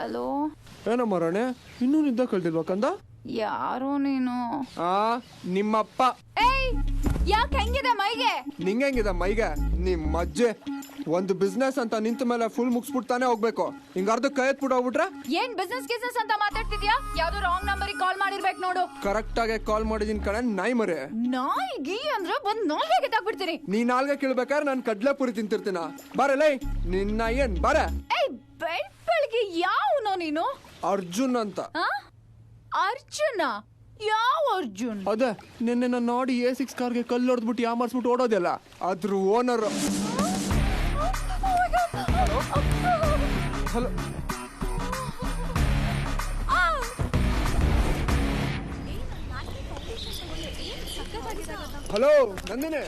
Hello. ಏನಮ್ಮ ರಾಣೆ, ಇನ್ನೂ ನಿದ್ದೆ ಕಳ್ದಿಲ್ವಾ ಕಂದ? ಯಾರೋ ನೀನು? ನಿಮ್ಮಪ್ಪ. ಏಯ್, ಯಾಕೆ ಹೆಂಗಿದೆ ಮೈಗೆ? ನಿಂಗೆ ಹೆಂಗಿದೆ ಮೈಗೆ? ನಿಮ್ಮ ಅಜ್ಜೆ ಒಂದು ಬಿಸ್ನೆಸ್ ಅಂತ ನಿಂತ ಮೇಲೆ ಫುಲ್ ಮುಗಿಸ್ಬಿಡ್ತಾನೆ ಹೋಗ್ಬೇಕು. ಹಿಂಗ ಅರ್ಧ ಕೈ ಎತ್ಬಿಟ್ಟು ಹೋಗ್ಬಿಟ್ರೆ ಏನ್ ಬಿಸ್ನೆಸ್ ಅಂತ ಮಾತಾಡ್ತಿದ್ಯಾ? ಯಾವ್ದೋ ರಾಂಗ್ ನಂಬರ್ ಕಾಲ್ ಮಾಡಿರ್ಬೇಕು ನೋಡು. ಕರೆಕ್ಟ್ ಆಗಿ ಕಾಲ್ ಮಾಡಿದೀನಿ ಕಣೆ ನಾಯಿ ಮರೆ. ನಾಯಿಗೆ ಅಂದ್ರೆ ಬಂದ್ ನಾಲ್ಗೆ ಕಿತ್ತಾಕ್ಬಿಡ್ತೀನಿ. ನೀ ನಾಲ್ಗೆ ಕೇಳ್ಬೇಕಾದ್ರೆ ನಾನು ಕಡ್ಲೆ ಪುರಿ ತಿಂತಿರ್ತೀನ. ಬರಲೇ ನಿನ್ನ ಏನ್ ಬರ. ಏಯ್, ಬೆಳ್ಳಿಗೆ ಯಾವನೋ ನೀನು? ಅರ್ಜುನ್ ಅಂತ. ಅರ್ಜುನ? ಯಾವ ಅರ್ಜುನ್? ಅದೇ ನಿನ್ನೆ ನಾನು ನೋಡಿ A6 ಕಾರ್ಗೆ ಕಲ್ಲು ಹೊಡೆದ್ಬಿಟ್ಟು ಯಾಮಾರ್ಸ್ಬಿಟ್ಟು ಓಡೋದಲ್ಲ, ಅದ್ರ ಓನರ್. Hello hello Nandini.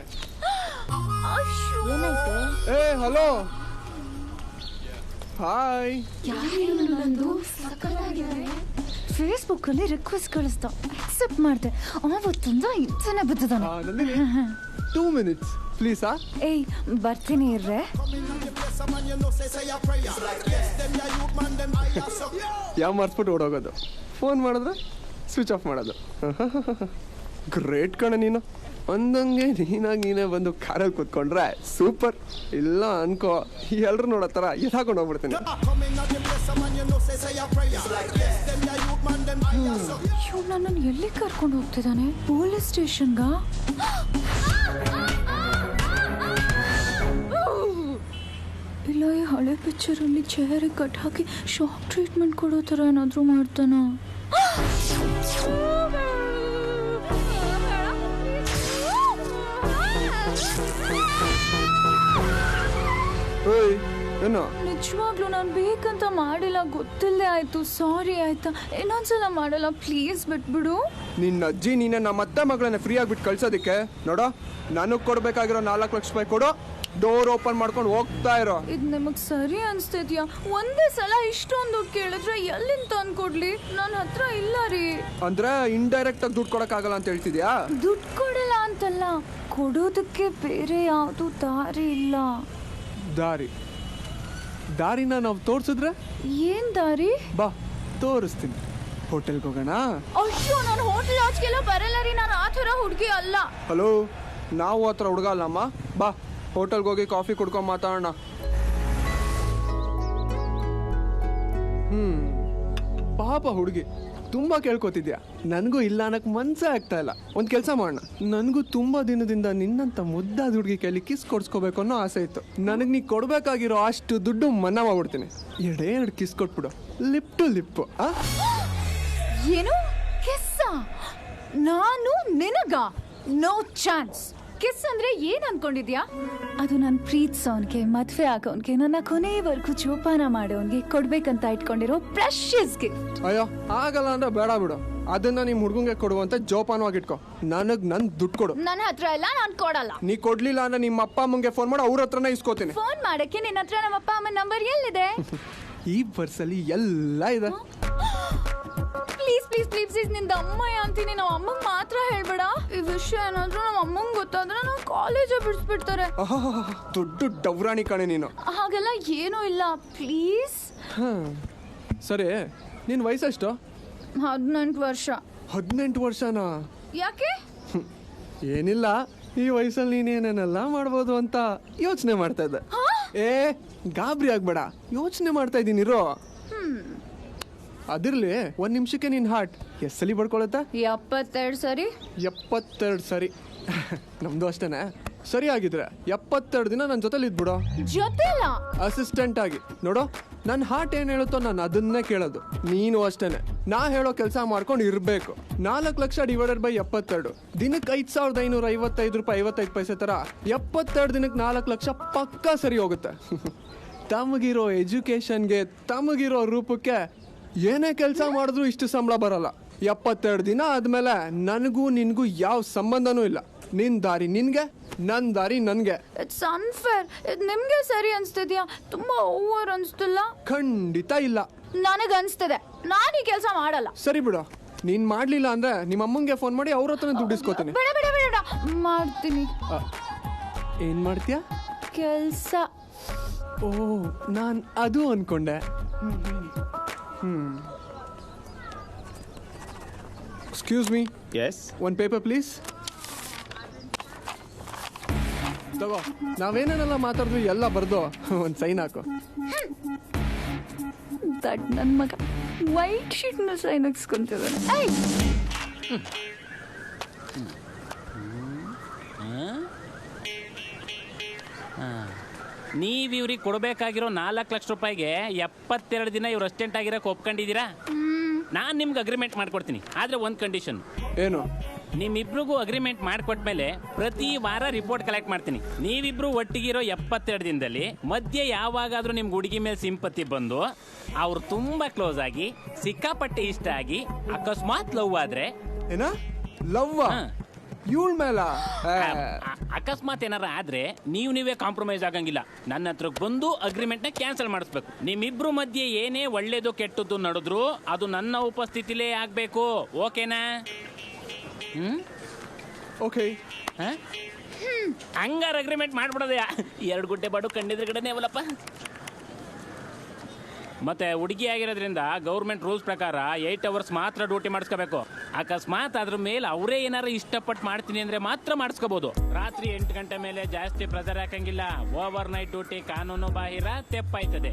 ಏ ಹಲೋ ಹಾಯ್. ಫೇಸ್ಬುಕ್ ಅಲ್ಲಿ ರಿಕ್ವೆಸ್ಟ್ ಕಳಿಸ್ತಾ ಅಕ್ಸೆಪ್ಟ್ ಮಾಡಿದೆ. ಆವತ್ತಿಂದ ಇಂತಾನೆ ಬಿದ್ದದಾನ. Nandini 2 minutes please. ಏಯ್, ಬರ್ತೀನಿ ಇರ್ರೆ. ಯಾವ ಮಾರ್ಸ್ಬಿಟ್ಟು ಓಡೋಗೋದು, ಫೋನ್ ಮಾಡಿದ್ರೆ ಸ್ವಿಚ್ ಆಫ್ ಮಾಡೋದು. ಗ್ರೇಟ್ ಕಣ ನೀನು. ಒಂದಂಗೆ ನೀನೇ ಬಂದು ಕಾರಲ್ಲಿ ಕೂತ್ಕೊಂಡ್ರೆ ಸೂಪರ್. ಇಲ್ಲ ಅನ್ಕೋ ಎಲ್ರು ನೋಡತ್ತಾರ ಎದಾಕೊಂಡು ಹೋಗ್ಬಿಡ್ತೀನಿ. ನನ್ನನ್ನು ಎಲ್ಲಿ ಕರ್ಕೊಂಡು ಹೋಗ್ತಿದ್ದಾನೆ? ಪೊಲೀಸ್ ಸ್ಟೇಷನ್ಗ? ಇಲ್ಲ, ಈ ಹಳೆ ಪಿಕ್ಚರಲ್ಲಿ ಚೇರಿಗೆ ಕಟ್ ಹಾಕಿ ಶಾಕ್ ಟ್ರೀಟ್ಮೆಂಟ್ ಕೊಡೋ ಥರ ಏನಾದರೂ ಮಾಡ್ತಾನ? ಏನು? ನಿಜವಾಗ್ಲೂ ನಾನು ಬೇಕಂತ ಮಾಡಿಲ್ಲ, ಗೊತ್ತಿಲ್ಲದೆ ಆಯ್ತು. ಸಾರಿ ಆಯ್ತಾ? ಇನ್ನೊಂದ್ಸಲ ಮಾಡಲ್ಲ ಪ್ಲೀಸ್, ಬಿಟ್ಬಿಡು. ನಿನ್ನ ಅಜ್ಜಿ ನೀನೆ ನಮ್ಮ ಅತ್ತೆ ಮಗಳನ್ನ ಫ್ರೀ ಆಗಿಬಿಟ್ಟು ಕಳ್ಸೋದಕ್ಕೆ ನೋಡೋ, ನನಗೆ ಕೊಡ್ಬೇಕಾಗಿರೋ 4 ಲಕ್ಷ ರೂಪಾಯಿ ಕೊಡು, ಡೋರ್ ಓಪನ್ ಮಾಡ್ಕೊಂಡು ಹೋಗ್ತಾ ಇರೋ. ಇದು ನಿಮಗ್ ಸರಿ ಅನ್ಸ್ತಿದ್ಯಾ? ಒಂದೇ ಸಲ ಇಷ್ಟೊಂದು ದುಡ್ಡು ಕೇಳಿದ್ರೆ ಎಲ್ಲಿಂದ ತಂದ್ಕೊಡ್ಲಿ? ನನ್ನ ಹತ್ರ ಇಲ್ಲ ರೀ. ಅಂದ್ರೆ ಇಂಡೈರೆಕ್ಟ್ ಆಗಿ ದುಡ್ಡು ಕೊಡಕ್ಕಾಗಲ್ಲ ಅಂತ ಹೇಳ್ತಿದ್ಯಾ? ದುಡ್ಡು ಕೊಡಲ್ಲ ಅಂತಲ್ಲ, ಕೊಡೋದಕ್ಕೆ ಬೇರೆ ಯಾವುದು ದಾರಿ ಇಲ್ಲ. ದಾರಿನ ನಾವು ತೋರ್ಸಿದ್ರೆ? ಏನ್ ದಾರಿ? ಬಾ ತೋರಿಸ್ತೀನಿ. ಹೋಟೆಲ್ಗೆ ಹೋಗೋಣ? ಅಯ್ಯೋ, ನಾನು ಹೋಟೆಲ್ ಆಚೆಗೆಲ್ಲ ಬರಲ್ಲ ರೀ, ನಾನು ಆ ಥರ ಹುಡುಗಿ ಅಲ್ಲ. ಹಲೋ, ನಾವು ಆ ಥರ ಹುಡುಗ ಅಲ್ಲಮ್ಮ. ಬಾ ಹೋಟೆಲ್ಗೆ ಹೋಗಿ ಕಾಫಿ ಕುಡ್ಕೊಂಡು ಮಾತಾಡೋಣ. ಪಾಪ ಹುಡುಗಿ ತುಂಬಾ ಕೇಳ್ಕೊತಿದ್ಯಾ. ನನಗೂ ಇಲ್ಲ ಅನ್ನಕ್ ಮನ್ಸೇ ಆಗ್ತಾ ಇಲ್ಲ. ಒಂದ್ ಕೆಲಸ ಮಾಡೋಣ, ನನಗೂ ತುಂಬಾ ದಿನದಿಂದ ನಿನ್ನಂತ ಮುದ್ದಾದ ಹುಡುಗಿ ಕೈಲಿ ಕಿಸ್ ಕೊಡ್ಸ್ಕೋಬೇಕು ಅನ್ನೋ ಆಸೆ ಇತ್ತು. ನನಗ್ ನೀ ಕೊಡ್ಬೇಕಾಗಿರೋ ಅಷ್ಟು ದುಡ್ಡು ಮನ್ನಾ ಮಾಡ್ಬಿಡ್ತೀನಿ. 2 ಕಿಸ್ ಕೊಟ್ಬಿಡು, ಲಿಪ್ ಟು ಲಿಪ್. ಏನು ಕಿಸ್? ನಾನು ನಿನಗ? No chance. ಕಿಸ್ ಅಂದ್ರೆ ಏನ್ ಅನ್ಕೊಂಡಿದ್ಯಾ? ಅದು ನನ್ನ ಪ್ರೀತಿಸೋನ್ಗೆ, ಮದ್ವೆ ಆಗೋನ್ಗೆ, ನನ್ನ ಕೊನೆಯವರೆಗೂ ಜೋಪಾನ ಮಾಡೋನ್ಗೆ ಕೊಡ್ಬೇಕಂತ ಇಟ್ಕೊಂಡಿರೋ ಪ್ರೆಷಿಯಸ್ ಗಿಫ್ಟ್. ಅಯ್ಯೋ, ಆಗಲ್ಲ ಅಂದ್ರೆ ಬೇಡ ಬಿಡು. ಅದನ್ನ ನಿಮ್ ಹುಡುಗಂಗೆ ಕೊಡುವಂತ ಜೋಪಾನವಾಗಿಟ್ಕೋ. ನನಗ್ ನನ್ ದುಡ್ಡು ಕೊಡು. ನನ್ನ ಹತ್ರ ಎಲ್ಲ ನಾನು ಕೊಡಲ್ಲ. ನೀ ಕೊಡ್ಲಿಲ್ಲ ಅಂದ್ರೆ ನಿಮ್ಮ ಅಪ್ಪ ಅಮ್ಮಂಗೆ ಫೋನ್ ಮಾಡಿ ಅವ್ರ ಹತ್ರನೇ ಇಸ್ಕೋತೀನಿ. ಫೋನ್ ಮಾಡಕ್ಕೆ ನಿನ್ನ ಹತ್ರ ನಮ್ಮ ಅಪ್ಪ ಅಮ್ಮನ ನಂಬರ್ ಎಲ್ಲಿದೆ? ಈ ಪರ್ಸಲ್ಲಿ ಎಲ್ಲ ಇದೆ. ಪ್ಲೀಸ್ ಪ್ಲೀಸ್ ಪ್ಲೀಸ್ ಪ್ಲೀಸ್, ನಿಂದ ಅಮ್ಮಯ್ಯ ಅಂತೀನಿ, ನಾವು ಅಮ್ಮಂಗೆ ಮಾತ್ರ ಹೇಳ್ಬೇಡ. ಈ ವಿಷಯ ಏನಾದ್ರೂ ನಮ್ಮ ಅಮ್ಮಂಗೆ ಗೊತ್ತಾದ್ರೆ ನಾವು ಕಾಲೇಜೇ ಬಿಡಿಸ್ಬಿಡ್ತಾರೆ. ದೊಡ್ಡ ಡವ್ರಾಣಿ ಕಣೆ ನೀನು. ಹಾಗೆಲ್ಲ ಏನೂ ಇಲ್ಲ, ಪ್ಲೀಸ್. ಸರಿ, ನಿನ್ ವಯಸ್ಸೆಷ್ಟು? 18 ವರ್ಷ. 18 ವರ್ಷನಾ? ಯಾಕೆ? ಏನಿಲ್ಲ, ಈ ವಯಸ್ಸಲ್ಲಿ ನೀನೇನೆಲ್ಲ ಮಾಡ್ಬೋದು ಅಂತ ಯೋಚನೆ ಮಾಡ್ತಾ ಇದ್ದೆ. ಏ ಗಾಬರಿ ಆಗ್ಬೇಡ, ಯೋಚನೆ ಮಾಡ್ತಾ ಇದ್ದೀನಿರೋ. ಅದಿರ್ಲಿ, 1 ನಿಮಿಷಕ್ಕೆ ನಿನ್ ಹಾರ್ಟ್ ಎಷ್ಟು ಸಲ ಬಡ್ಕೊಳತ್ತ? 72 ಸರಿ. 72 ಸರಿ. ನಮ್ದು ಅಷ್ಟೇನೆ. ಸರಿ ಆಗಿದ್ರೆ 72 ದಿನ ನನ್ನ ಜೊತೆಲಿ ಇದ್ಬಿಡೋ. ಜೊತೆಲ ಅಸಿಸ್ಟೆಂಟ್ ಆಗಿ ನೋಡೋ. ನನ್ನ ಹಾರ್ಟ್ ಏನ್ ಹೇಳುತ್ತೋ ನಾನು ಅದನ್ನೇ ಕೇಳೋದು. ನೀನು ಅಷ್ಟೇನೆ, ನಾ ಹೇಳೋ ಕೆಲಸ ಮಾಡ್ಕೊಂಡು ಇರ್ಬೇಕು. 4 ಲಕ್ಷ ಡಿವೈಡೆಡ್ ಬೈ 72 ದಿನಕ್ಕೆ 5555 ರೂಪಾಯಿ 55 ಪೈಸೆ ತರ. 72 ದಿನಕ್ಕೆ 4 ಲಕ್ಷ ಪಕ್ಕಾ ಸರಿ ಹೋಗುತ್ತೆ. ತಮಗಿರೋ ಎಜುಕೇಶನ್ಗೆ, ತಮಗಿರೋ ರೂಪಕ್ಕೆ ಏನೇ ಕೆಲಸ ಮಾಡಿದ್ರು ಇಷ್ಟು ಸಂಬಳ ಬರಲ್ಲ. 72 ದಿನ ಆದ್ಮೇಲೆ ನನಗೂ ನಿನ್ಗೂ ಯಾವ ಸಂಬಂಧನೂ ಇಲ್ಲ. ನಿನ್ ದಾರಿ ನಿನ್ಗೆ, ನನ್ ದಾರಿ ನನ್ಗೆ. It's unfair. ಇದು ನಿಮ್ಗೆ ಸರಿ ಅನ್ಸ್ತಿದ್ಯಾ? ತುಂಬಾ ಓವರ್ ಅನ್ಸ್ತಿಲ್ಲ? ಖಂಡಿತ ಇಲ್ಲ. ನನಗೆ ಅನ್ಸ್ತದೆ. ನಾನು ಈ ಕೆಲಸ ಮಾಡಲ್ಲ. ಸರಿ ಬಿಡು, ನೀನ್ ಮಾಡ್ಲಿಲ್ಲ ಅಂದ್ರೆ ನಿಮ್ಮ ಅಮ್ಮಂಗೆ ಫೋನ್ ಮಾಡಿ ಅವ್ರ ಹತ್ರನೇ ದುಡ್ಡು ಇಸ್ಕೋತೀನಿ. ಬೇಡ ಬೇಡ ಬೇಡ, ಮಾಡ್ತೀನಿ. ಏನ್ ಮಾಡ್ತೀಯಾ? ಕೆಲಸ. ಓ, ನಾನ್ ಅದು ಅನ್ಕೊಂಡೆ. Excuse me, yes. ಒಂದು ಪೇಪರ್ ಪ್ಲೀಸ್. ತಗೋ, ನಾವೇನೇನೆಲ್ಲ ಮಾತಾಡಿದ್ವಿ ಎಲ್ಲ ಬರ್ದು ಒಂದು ಸೈನ್ ಹಾಕು. ದಟ್ ನನ್ನ ಮಗ ವೈಟ್ ಶೀಟ್ನ ಸೈನ್ ಹಾಕ್ಸ್ಕೊಂತಿದ್ದಾನೆ. ನೀವು ಇವ್ರಿಗೆ ಕೊಡಬೇಕಾಗಿರೋ 4 ಲಕ್ಷ ರೂಪಾಯಿಗೆ 72 ದಿನ ಇವ್ರು ಅಸ್ಟೆಂಟ್ ಆಗಿರೋಕೆ ಒಪ್ಕೊಂಡಿದ್ದೀರಾ? ನಾನು ನಿಮ್ಗೆ ಅಗ್ರಿಮೆಂಟ್ ಮಾಡ್ಕೊಡ್ತೀನಿ, ಆದರೆ ಒಂದು ಕಂಡೀಷನ್. ಏನು? ನಿಮ್ಮಿಬ್ರಿಗೂ ಅಗ್ರಿಮೆಂಟ್ ಮಾಡಿಕೊಟ್ಮೇಲೆ ಪ್ರತಿ ವಾರ ರಿಪೋರ್ಟ್ ಕಲೆಕ್ಟ್ ಮಾಡ್ತೀನಿ. ನೀವಿಬ್ರು ಒಟ್ಟಿಗಿರೋ 72 ದಿನದಲ್ಲಿ ಮಧ್ಯೆ ಯಾವಾಗಾದ್ರೂ ನಿಮ್ಗೆ ಹುಡುಗಿ ಮೇಲೆ ಸಿಂಪತಿ ಬಂದು ಅವ್ರು ತುಂಬಾ ಕ್ಲೋಸ್ ಆಗಿ ಸಿಕ್ಕಾಪಟ್ಟೆ ಇಷ್ಟ ಆಗಿ ಅಕಸ್ಮಾತ್ ಲವ್ ಆದ್ರೆ ಏನ ಲವ್ ಇವಳ ಮೇಲ ಅಕಸ್ಮಾತ್ ಏನಾರ ಆದ್ರೆ ನೀವೇ ಕಾಂಪ್ರಮೈಸ್ ಆಗಂಗಿಲ್ಲ. ನನ್ನ ಹತ್ರಕ್ಕೆ ಬಂದು ಅಗ್ರಿಮೆಂಟ್ನ ಕ್ಯಾನ್ಸಲ್ ಮಾಡಿಸ್ಬೇಕು. ನಿಮ್ಮಿಬ್ರು ಮಧ್ಯೆ ಏನೇ ಒಳ್ಳೇದು ಕೆಟ್ಟದ್ದು ನಡೆದ್ರು ಅದು ನನ್ನ ಉಪಸ್ಥಿತಿಲೇ ಆಗ್ಬೇಕು. ಓಕೆನಾ? ಓಕೆ. ಹಂಗಾರ ಅಗ್ರಿಮೆಂಟ್ ಮಾಡ್ಬಿಡೋದೆ. 2 ಗುಡ್ಡೆ ಬಾಡು ಕಂಡಿದ್ರಗಡೆನೇ ಅವಲಪ್ಪ. ಮತ್ತೆ ಹುಡುಗಿ ಆಗಿರೋದ್ರಿಂದ ಗೌರ್ಮೆಂಟ್ ರೂಲ್ಸ್ ಪ್ರಕಾರ 8 ಅವರ್ಸ್ ಮಾತ್ರ ಡ್ಯೂಟಿ ಮಾಡಿಸ್ಕೋಬೇಕು. ಅಕಸ್ಮಾತ್ ಅದ್ರ ಮೇಲೆ ಅವರೇ ಏನಾರು ಇಷ್ಟಪಟ್ಟು ಮಾಡ್ತೀನಿ ಅಂದ್ರೆ ಮಾತ್ರ ಮಾಡಿಸ್ಕೋಬಹುದು. ರಾತ್ರಿ 8 ಗಂಟೆ ಮೇಲೆ ಜಾಸ್ತಿ ಪ್ರೆಸರ್ ಹಾಕಂಗಿಲ್ಲ. ಓವರ್ ನೈಟ್ ಡ್ಯೂಟಿ ಕಾನೂನು ಬಾಹಿರ ತೆಪ್ಪಾಯ್ತದೆ.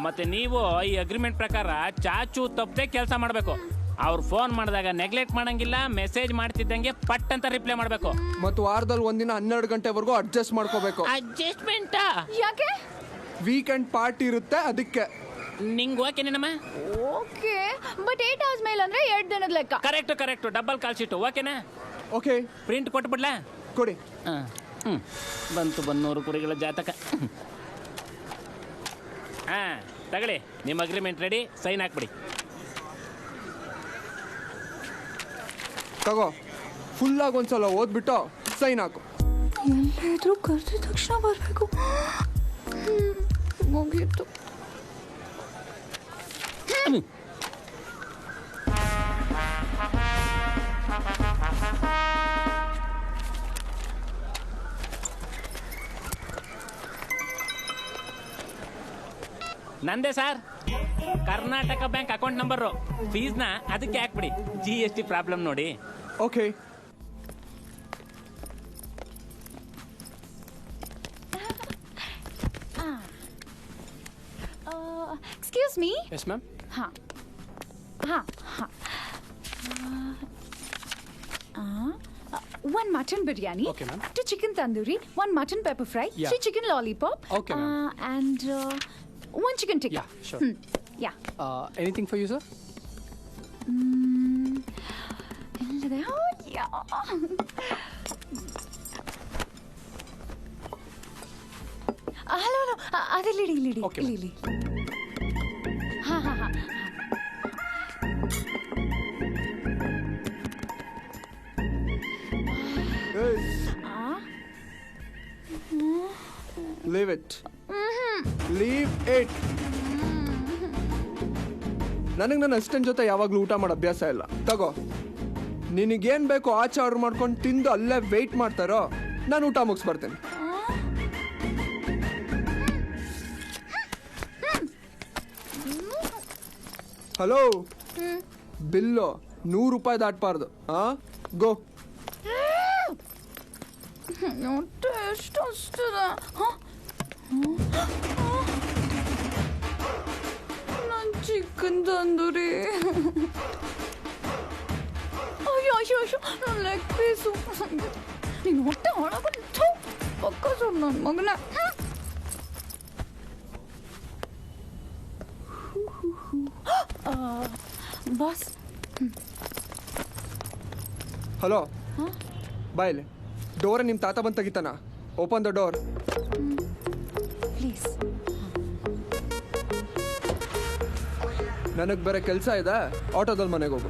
ಮತ್ತೆ ನೀವು ಈ ಅಗ್ರಿಮೆಂಟ್ ಪ್ರಕಾರ ಚಾಚು ತಪ್ಪದೆ ಕೆಲಸ ಮಾಡಬೇಕು. ಅವ್ರು ಫೋನ್ ಮಾಡಿದಾಗ ನೆಗ್ಲೆಕ್ಟ್ ಮಾಡಂಗಿಲ್ಲ. ಮೆಸೇಜ್ ಮಾಡ್ತಿದ್ದಂಗೆ ಪಟ್ ಅಂತ ರಿಪ್ಲೈ ಮಾಡಬೇಕು. ಮತ್ತು ವಾರದಲ್ಲಿ ಒಂದಿನ 12 ಗಂಟೆವರೆಗೂ ಅಡ್ಜಸ್ಟ್ ಮಾಡ್ಕೋಬೇಕು. ಅಡ್ಜಸ್ಟ್ಮೆಂಟಾ? ಯಾಕೆ? ವೀಕೆಂಡ್ ಪಾರ್ಟಿ ಇರುತ್ತೆ ಅದಕ್ಕೆ. ನಿಂಗೆ ಓಕೆನೇನಮ್ಮ? ಓಕೆ, ಬಟ್ 8 ಅವರ್ಸ್ ಮೇಲೆ ಅಂದ್ರೆ 2 ದಿನದ ಲೆಕ್ಕ. ಕರೆಕ್ಟ್ ಡಬಲ್ ಕಾಲ್ ಶೀಟು. ಓಕೆನಾ? ಓಕೆ. ಪ್ರಿಂಟ್ ಕೊಟ್ಬಿಡ್ಲಾ? ಕೊಡಿ. ಬಂತು ಬನ್ನೂರು ಕುರಿಗಳ ಜಾತಕ. ತಗೊಳ್ಳಿ, ನಿಮ್ಮ ಅಗ್ರಿಮೆಂಟ್ ರೆಡಿ. ಸೈನ್ ಹಾಕ್ಬಿಡಿ. ತಗೋ, ಫುಲ್ಲಾಗಿ ಒಂದ್ಸಲ ಓದ್ಬಿಟ್ಟು ಸೈನ್ ಹಾಕು. ಎಲ್ಲಾದ್ರೂ ಕರೆದ ತಕ್ಷಣ ಬರಬೇಕು. ಮುಗೀತು. ನಂದೇ sir, Karnataka bank account number. ಫೀಸ್ನ ಅದಕ್ಕೆ ಹಾಕ್ಬಿಡಿ. GST ಪ್ರಾಬ್ಲಮ್ ನೋಡಿ. Okay. Excuse me. Yes ma'am. ಹಾಂ. One mutton biryani, Okay, ma'am. 2 chicken tandoori, 1 mutton pepper fry, Yeah. 3 chicken lollipop, Okay, ma'am. and 1 chicken tikka. Yeah, sure. Yeah. Anything for you, sir? ಎಲ್ಲದೆ? Oh, yeah. Hello, ಅದೆಲ್ಲಿ ಇಡಿ. Okay, ಇಲ್ಲಿ. ಹಾಂ. Leave it. Leave it. ನನಗೆ ನನ್ನ assistant ಜೊತೆ ಯಾವಾಗಲೂ ಊಟ ಮಾಡೋ ಅಭ್ಯಾಸ ಇಲ್ಲ. ತಗೋ, ನಿನಗೇನು ಬೇಕೋ ಆಚೆ ಆರ್ಡರ್ ಮಾಡ್ಕೊಂಡು ತಿಂದು ಅಲ್ಲೇ ವೆಯ್ಟ್ ಮಾಡ್ತಾರೋ, ನಾನು ಊಟ ಮುಗಿಸ್ಬರ್ತೇನೆ. ಹಲೋ, ಬಿಲ್ಲು 100 ರೂಪಾಯಿ ದಾಟ್ಬಾರ್ದು. ಗೋ. ಎಷ್ಟು ಅಷ್ಟದ? ನನ್ನ ಚಿಕನ್ ತಂದೂರಿ. ಅಯ್ಯೋ, ನನ್ನ ಲೆಗ್ ಪೀಸು. ನೀನು ಹೊಟ್ಟೆ ಒಳಗಂತೂ ಪಕ್ಕ ಸರ್ ನನ್ನ ಮಗನ. ಬಾಸ್. ಹಲೋ, ಬಾಯಲ್ಲಿ ಡೋರ್ ನಿಮ್ಮ ತಾತ ಬಂದು ತೆಗಿತಾನ. Open the door. ಪ್ಲೀಸ್. ನನಗೆ ಬೇರೆ ಕೆಲಸ ಇದೆ. ಆಟೋದಲ್ಲಿ ಮನೆಗೆ ಹೋಗು.